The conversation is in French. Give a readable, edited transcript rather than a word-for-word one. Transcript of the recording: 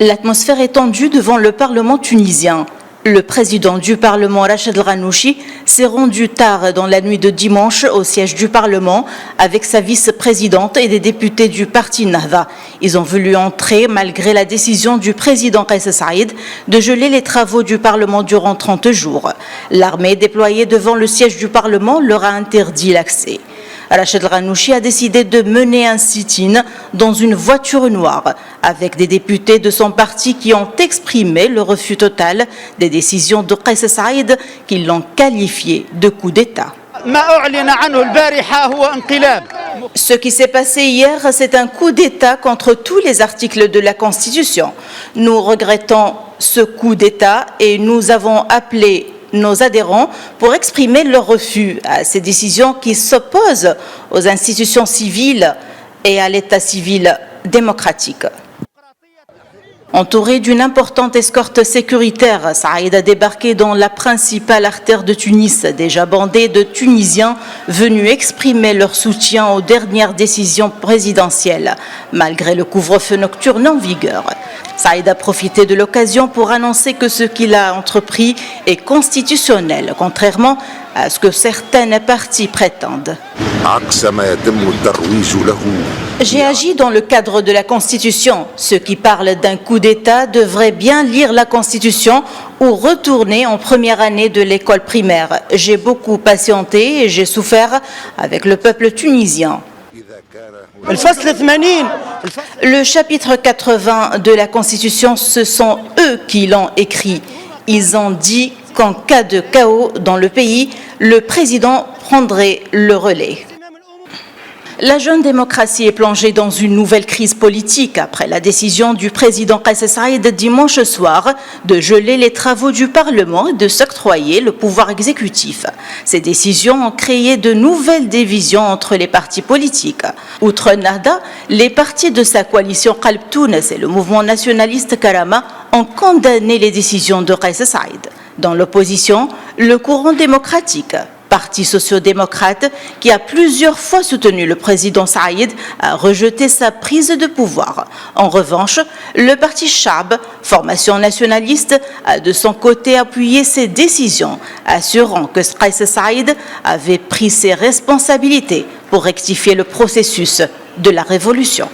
L'atmosphère est tendue devant le Parlement tunisien. Le président du Parlement, Rachid El-Ghannouchi, s'est rendu tard dans la nuit de dimanche au siège du Parlement avec sa vice-présidente et des députés du parti Nahda. Ils ont voulu entrer malgré la décision du président Kais Saïed de geler les travaux du Parlement durant 30 jours. L'armée déployée devant le siège du Parlement leur a interdit l'accès. Rachid El-Ghannouchi a décidé de mener un sit-in dans une voiture noire avec des députés de son parti qui ont exprimé le refus total des décisions de Kais Saïed qui l'ont qualifié de coup d'État. Ce qui s'est passé hier, c'est un coup d'État contre tous les articles de la Constitution. Nous regrettons ce coup d'État et nous avons appelé nos adhérents pour exprimer leur refus à ces décisions qui s'opposent aux institutions civiles et à l'état civil démocratique. Entouré d'une importante escorte sécuritaire, Saïed a débarqué dans la principale artère de Tunis, déjà bandée de Tunisiens venus exprimer leur soutien aux dernières décisions présidentielles, malgré le couvre-feu nocturne en vigueur. Saïed a profité de l'occasion pour annoncer que ce qu'il a entrepris est constitutionnel, contrairement à ce que certaines parties prétendent. J'ai agi dans le cadre de la Constitution. Ceux qui parlent d'un coup d'État devraient bien lire la Constitution ou retourner en première année de l'école primaire. J'ai beaucoup patienté et j'ai souffert avec le peuple tunisien. Le chapitre 80 de la Constitution, ce sont eux qui l'ont écrit. Ils ont dit qu'en cas de chaos dans le pays, le président prendrait le relais. La jeune démocratie est plongée dans une nouvelle crise politique après la décision du président Kais Saïed dimanche soir de geler les travaux du Parlement et de s'octroyer le pouvoir exécutif. Ces décisions ont créé de nouvelles divisions entre les partis politiques. Outre Nahda, les partis de sa coalition Qalb Tounes et le mouvement nationaliste Karama ont condamné les décisions de Kais Saïed. Dans l'opposition, le courant démocratique, parti socio-démocrate qui a plusieurs fois soutenu le président Saïed, a rejeté sa prise de pouvoir. En revanche, le parti Chab, formation nationaliste, a de son côté appuyé ces décisions, assurant que Kais Saïed avait pris ses responsabilités pour rectifier le processus de la révolution.